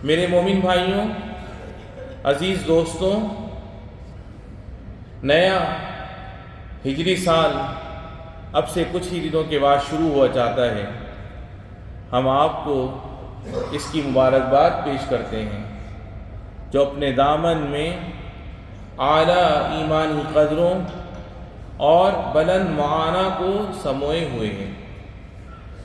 میرے مومن بھائیوں، عزیز دوستوں، نیا ہجری سال اب سے کچھ ہی دنوں کے بعد شروع ہوا جاتا ہے۔ ہم آپ کو اس کی مبارکباد پیش کرتے ہیں جو اپنے دامن میں اعلیٰ ایمانی قدروں اور بلند معانیٰ کو سموئے ہوئے ہیں،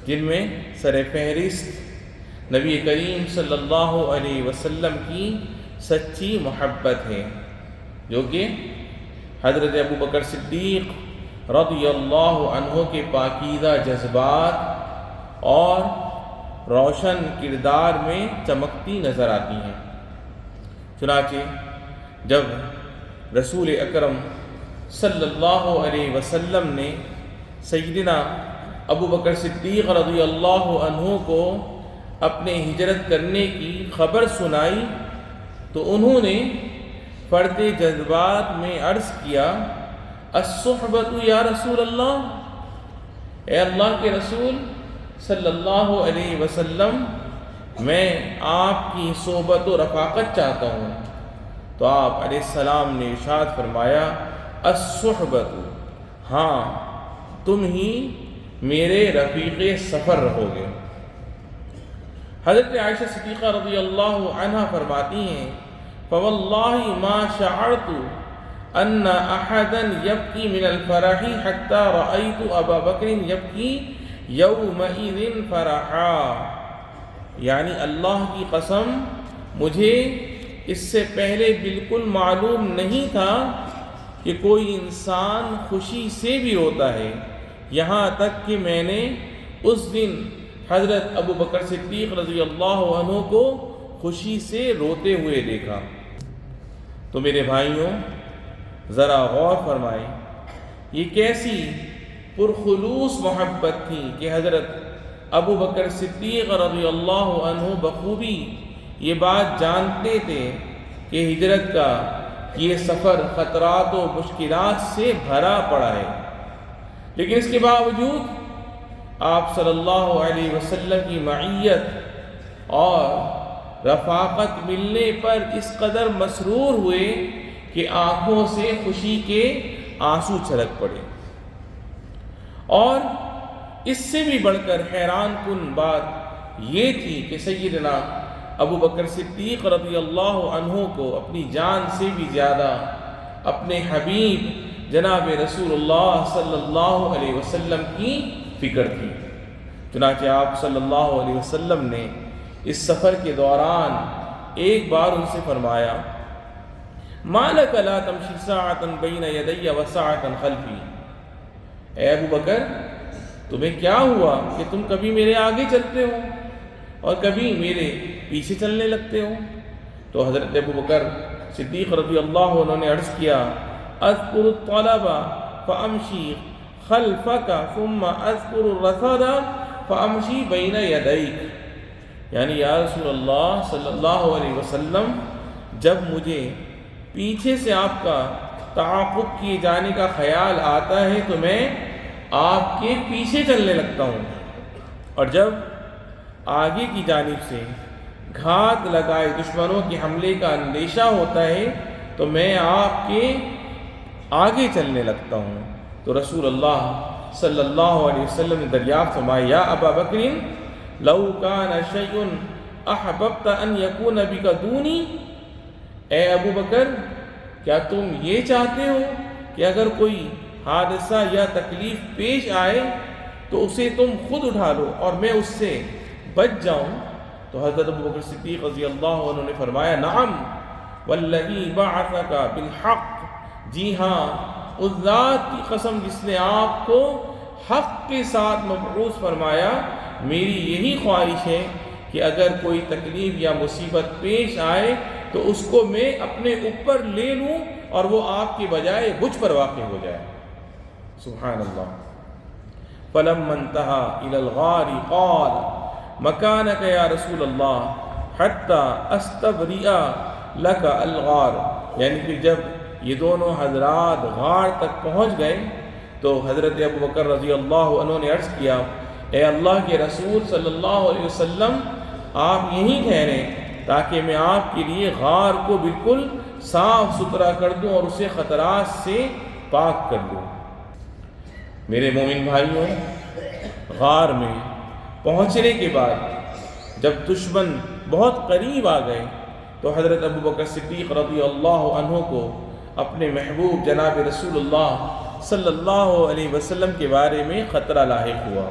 جن میں سر فہرست نبی کریم صلی اللہ علیہ وسلم کی سچی محبت ہے، جو کہ حضرت ابوبکر صدیق رضی اللہ عنہ کے پاکیزہ جذبات اور روشن کردار میں چمکتی نظر آتی ہیں۔ چنانچہ جب رسول اکرم صلی اللہ علیہ وسلم نے سیدنا ابوبکر صدیق رضی اللہ عنہ کو اپنے ہجرت کرنے کی خبر سنائی تو انہوں نے فرد جذبات میں عرض کیا، الصحبۃ یا رسول اللہ، اے اللہ کے رسول صلی اللہ علیہ وسلم، میں آپ کی صحبت و رفاقت چاہتا ہوں۔ تو آپ علیہ السلام نے ارشاد فرمایا، الصحبۃ، ہاں تم ہی میرے رفیق سفر رہو گے۔ حضرت عائشہ صدیقہ رضی اللہ عنہ فرماتی ہیں، فواللہ ما شعرت ان احدا یبکی من الفرح حتی رأیت ابا بکر یبکی یومئذ فرحا، یعنی اللہ کی قسم مجھے اس سے پہلے بالکل معلوم نہیں تھا کہ کوئی انسان خوشی سے بھی روتا ہے، یہاں تک کہ میں نے اس دن حضرت ابوبکر صدیق رضی اللہ عنہ کو خوشی سے روتے ہوئے دیکھا۔ تو میرے بھائیوں، ذرا غور فرمائیں، یہ کیسی پرخلوص محبت تھی کہ حضرت ابوبکر صدیق رضی اللہ عنہ بخوبی یہ بات جانتے تھے کہ ہجرت کا یہ سفر خطرات و مشکلات سے بھرا پڑا ہے، لیکن اس کے باوجود آپ صلی اللہ علیہ وسلم کی معیت اور رفاقت ملنے پر اس قدر مسرور ہوئے کہ آنکھوں سے خوشی کے آنسو چھلک پڑے۔ اور اس سے بھی بڑھ کر حیران کن بات یہ تھی کہ سیدنا ابوبکر صدیق رضی اللہ عنہ کو اپنی جان سے بھی زیادہ اپنے حبیب جناب رسول اللہ صلی اللہ علیہ وسلم کی فکر تھی۔ چنانچہ آپ صلی اللہ علیہ وسلم نے اس سفر کے دوران ایک بار ان سے فرمایا، ما لک لا تمشی ساعۃ بین یدی وساعۃ خلفی، اے ابو بکر تمہیں کیا ہوا کہ تم کبھی میرے آگے چلتے ہو اور کبھی میرے پیچھے چلنے لگتے ہو؟ تو حضرت ابو بکر صدیق رضی اللہ عنہ نے عرض کیا، اذکر الطلب فامشی خلفک ثم اذکر الرصد فامشی بین یدیک، یعنی یا رسول اللہ صلی اللہ علیہ وسلم، جب مجھے پیچھے سے آپ کا تعاقب کیے جانے کا خیال آتا ہے تو میں آپ کے پیچھے چلنے لگتا ہوں، اور جب آگے کی جانب سے گھات لگائے دشمنوں کے حملے کا اندیشہ ہوتا ہے تو میں آپ کے آگے چلنے لگتا ہوں۔ تو رسول اللہ صلی اللہ علیہ وسلم نے دریافت فرمایا، یا ابا بکر لو کان شیء احببت ان یکون بک دونی، اے ابو بکر کیا تم یہ چاہتے ہو کہ اگر کوئی حادثہ یا تکلیف پیش آئے تو اسے تم خود اٹھا لو اور میں اس سے بچ جاؤں؟ تو حضرت ابوبکر صدیق رضی اللہ عنہ نے فرمایا، نعم والذی بعثک بالحق، جی ہاں اس ذات کی قسم جس نے آپ کو حق کے ساتھ مبعوث فرمایا، میری یہی خواہش ہے کہ اگر کوئی تکلیف یا مصیبت پیش آئے تو اس کو میں اپنے اوپر لے لوں اور وہ آپ کے بجائے مجھ پر واقع ہو جائے۔ سبحان اللہ۔ فلما انتہا الی الغار قال مکانک یا رسول اللہ حتی استبرئ لک الغار، یعنی کہ جب یہ دونوں حضرات غار تک پہنچ گئے تو حضرت ابوبکر رضی اللہ عنہ نے عرض کیا، اے اللہ کے رسول صلی اللہ علیہ وسلم، آپ یہیں ٹھہریں تاکہ میں آپ کے لیے غار کو بالکل صاف ستھرا کر دوں اور اسے خطرات سے پاک کر دوں۔ میرے مومن بھائیوں، غار میں پہنچنے کے بعد جب دشمن بہت قریب آ گئے تو حضرت ابوبکر صدیق رضی اللہ عنہ کو اپنے محبوب جناب رسول اللہ صلی اللہ علیہ وسلم کے بارے میں خطرہ لاحق ہوا،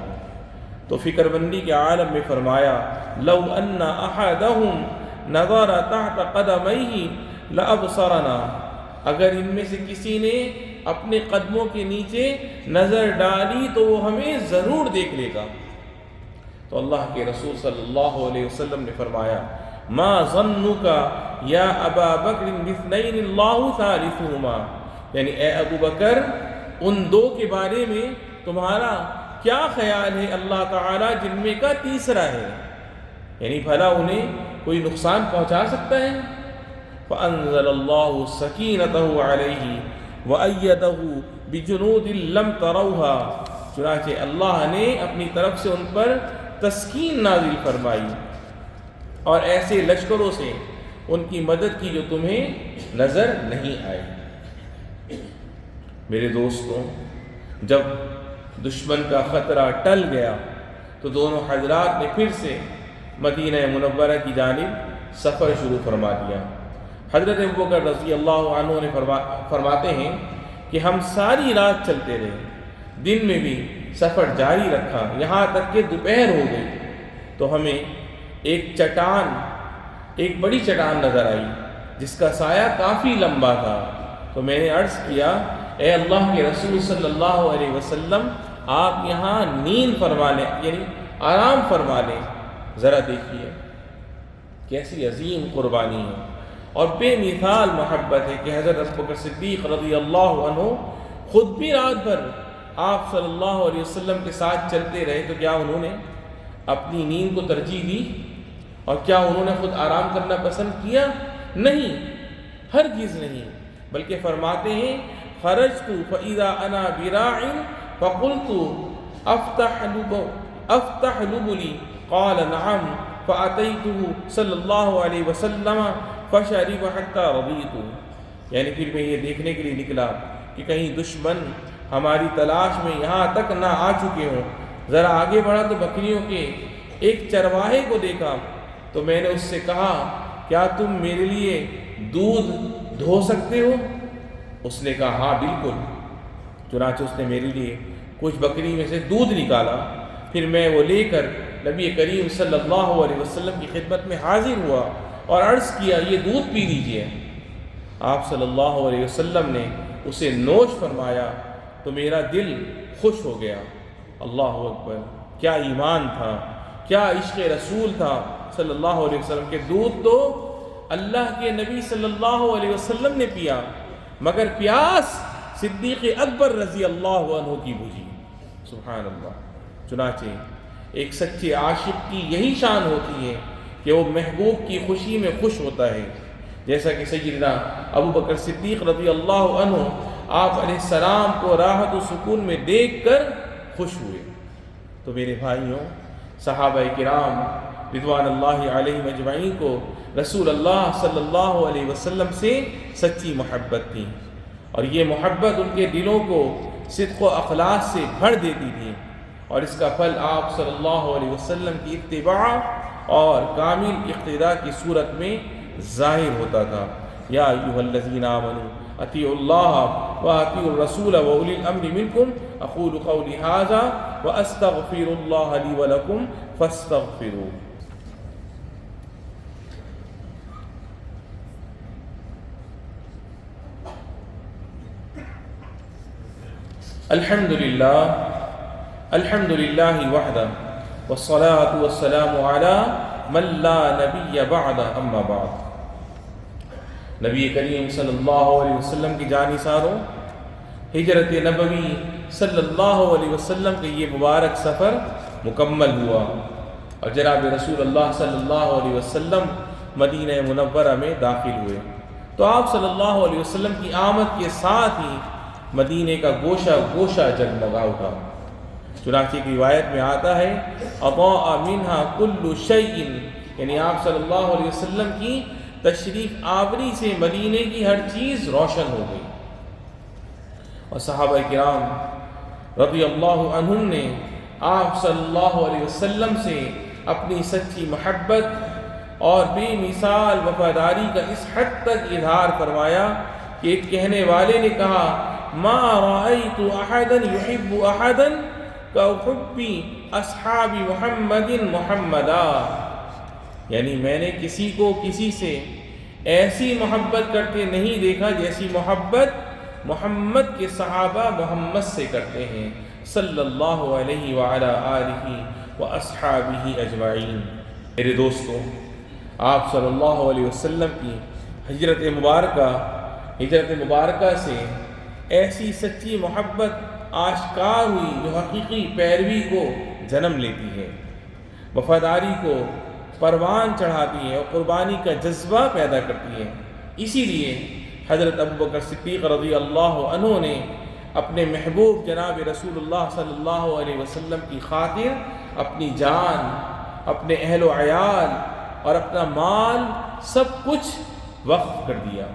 تو فکر بندی کے عالم میں فرمایا لو ان احدہم نظر تحت قدمیہ لابصرنا، اگر ان میں سے کسی نے اپنے قدموں کے نیچے نظر ڈالی تو وہ ہمیں ضرور دیکھ لے گا۔ تو اللہ کے رسول صلی اللہ علیہ وسلم نے فرمایا ما ظنک یا ابا بکر باثنین اللہ ثالثہما، یعنی اے ابو بکر ان دو کے بارے میں تمہارا کیا خیال ہے اللہ تعالیٰ جن میں کا تیسرا ہے، یعنی بھلا انہیں کوئی نقصان پہنچا سکتا ہے؟ فانزل اللہ سکینتہ علیہ وأیدہ بجنود لم تروها، چنانچہ اللہ نے اپنی طرف سے ان پر تسکین نازل فرمائی اور ایسے لشکروں سے ان کی مدد کی جو تمہیں نظر نہیں آئے۔ میرے دوستوں، جب دشمن کا خطرہ ٹل گیا تو دونوں حضرات نے پھر سے مدینہ منورہ کی جانب سفر شروع فرما دیا۔ حضرت ابوبکر رضی اللہ عنہ نے فرماتے ہیں کہ ہم ساری رات چلتے رہے، دن میں بھی سفر جاری رکھا، یہاں تک کہ دوپہر ہو گئی تو ہمیں ایک بڑی چٹان نظر آئی جس کا سایہ کافی لمبا تھا، تو میں نے عرض کیا اے اللہ کے رسول صلی اللہ علیہ وسلم، آپ یہاں نیند فرما لیں، یعنی آرام فرما لیں، ذرا دیکھیے کیسی عظیم قربانی ہے اور بے مثال محبت ہے کہ حضرت ابوبکر صدیق رضی اللہ عنہ خود بھی رات بھر آپ صلی اللہ علیہ وسلم کے ساتھ چلتے رہے، تو کیا انہوں نے اپنی نیند کو ترجیح دی اور کیا انہوں نے خود آرام کرنا پسند کیا؟ نہیں، ہرگز نہیں، بلکہ فرماتے ہیں خرجت فاذا انا براع فقلت افتح لبلی قال نعم فاتیته صلی اللہ علیہ وسلم فشرب حتى رضیت، یعنی پھر میں یہ دیکھنے کے لیے نکلا کہ کہیں دشمن ہماری تلاش میں یہاں تک نہ آ چکے ہوں۔ ذرا آگے بڑھا تو بکریوں کے ایک چرواہے کو دیکھا، تو میں نے اس سے کہا کیا تم میرے لیے دودھ دھو سکتے ہو؟ اس نے کہا ہاں بالکل۔ چنانچہ اس نے میرے لیے کچھ بکری میں سے دودھ نکالا، پھر میں وہ لے کر نبی کریم صلی اللہ علیہ وسلم کی خدمت میں حاضر ہوا اور عرض کیا یہ دودھ پی لیجئے۔ آپ صلی اللہ علیہ وسلم نے اسے نوش فرمایا تو میرا دل خوش ہو گیا۔ اللہ اکبر، کیا ایمان تھا، کیا عشق رسول تھا صلی اللہ علیہ وسلم کے۔ دودھ تو اللہ کے نبی صلی اللہ علیہ وسلم نے پیا، مگر پیاس صدیق اکبر رضی اللہ عنہ کی بجھی۔ سبحان اللہ۔ چنانچہ ایک سچے عاشق کی یہی شان ہوتی ہے کہ وہ محبوب کی خوشی میں خوش ہوتا ہے، جیسا کہ سیدنا ابو بکر صدیق رضی اللہ عنہ آپ علیہ السلام کو راحت و سکون میں دیکھ کر خوش ہوئے۔ تو میرے بھائیوں، صحابہ کرام رضوان اللہ علیہ مجمعین کو رسول اللہ صلی اللہ علیہ وسلم سے سچی محبت تھی، اور یہ محبت ان کے دلوں کو صدق و اخلاص سے بھر دیتی تھی، اور اس کا پھل آپ صلی اللہ علیہ وسلم کی اتباع اور کامل اقتداء کی صورت میں ظاہر ہوتا تھا۔ یا ایھا الذین آمنوا اطیعوا اللہ واطیعوا الرسول واولی الامر منکم، اقول قولی ھذا واستغفر اللہ لی ولکم فاستغفروہ۔ الحمد للہ وحدہ والصلاة والسلام علی من لا نبی بعد، اما بعد۔ نبی کریم صلی اللہ علیہ وسلم کی جانثاروں، ہجرت نبوی صلی اللہ علیہ وسلم کے یہ مبارک سفر مکمل ہوا، اور جناب رسول اللہ صلی اللہ علیہ وسلم مدینہ منورہ میں داخل ہوئے، تو آپ صلی اللہ علیہ وسلم کی آمد کے ساتھ ہی مدینے کا گوشہ گوشہ جگمگا اٹھا۔ چنانچہ کی روایت میں آتا ہے اضاء منها كل شيء یعنی آپ صلی اللہ علیہ وسلم کی تشریف آوری سے مدینے کی ہر چیز روشن ہو گئی، اور صحابہ کرام رضی اللہ عنہم نے آپ صلی اللہ علیہ وسلم سے اپنی سچی محبت اور بے مثال وفاداری کا اس حد تک اظہار فرمایا کہ ایک کہنے والے نے کہا ما رأیت احدا یحب احدا کحب اصحاب محمد محمدا، یعنی میں نے کسی کو کسی سے ایسی محبت کرتے نہیں دیکھا جیسی محبت محمد کے صحابہ محمد سے کرتے ہیں صلی اللہ علیہ وعلی آلہ واصحابہ اجمعین۔ میرے دوستو، آپ صلی اللہ علیہ وسلم کی ہجرت مبارکہ سے ایسی سچی محبت آشکار ہوئی جو حقیقی پیروی کو جنم لیتی ہے، وفاداری کو پروان چڑھاتی ہے اور قربانی کا جذبہ پیدا کرتی ہے۔ اسی لیے حضرت ابوبکر صدیق رضی اللہ عنہ نے اپنے محبوب جناب رسول اللہ صلی اللہ علیہ وسلم کی خاطر اپنی جان، اپنے اہل و عیال اور اپنا مال سب کچھ وقف کر دیا۔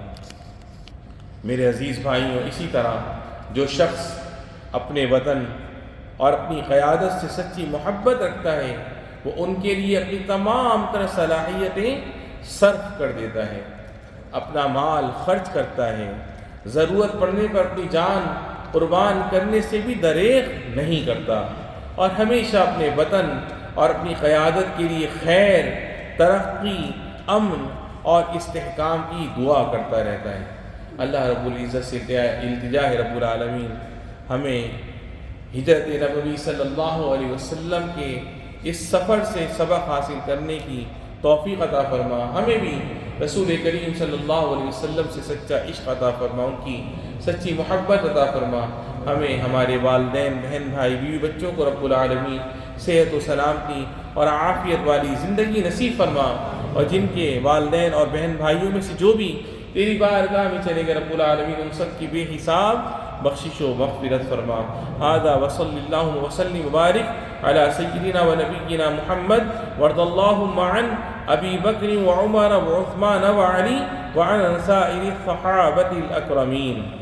میرے عزیز بھائیوں، اسی طرح جو شخص اپنے وطن اور اپنی قیادت سے سچی محبت رکھتا ہے وہ ان کے لیے اپنی تمام تر صلاحیتیں صرف کر دیتا ہے، اپنا مال خرچ کرتا ہے، ضرورت پڑنے پر اپنی جان قربان کرنے سے بھی دریغ نہیں کرتا، اور ہمیشہ اپنے وطن اور اپنی قیادت کے لیے خیر، ترقی، امن اور استحکام کی دعا کرتا رہتا ہے۔ اللہ رب العزت سے التجا ہے رب العالمین ہمیں ہجرت نبوی صلی اللہ علیہ وسلم کے اس سفر سے سبق حاصل کرنے کی توفیق عطا فرما، ہمیں بھی رسول کریم صلی اللہ علیہ وسلم سے سچا عشق عطا فرما، ان کی سچی محبت عطا فرما، ہمیں ہمارے والدین، بہن بھائی، بیوی بچوں کو رب العالمین صحت و سلامتی اور عافیت والی زندگی نصیب فرما، اور جن کے والدین اور بہن بھائیوں میں سے جو بھی تیری بارگاہ میں چلے گئے رب العالمین ان سب کی بے حساب بخشش و مغفرت فرما۔ ھذا وصلی اللہ وسلم وبارک علی سیدنا و نبینا محمد وارض اللہم عن ابی بکر وعمر وعثمان وعلی وعن سائر الصحابۃ الاکرمین۔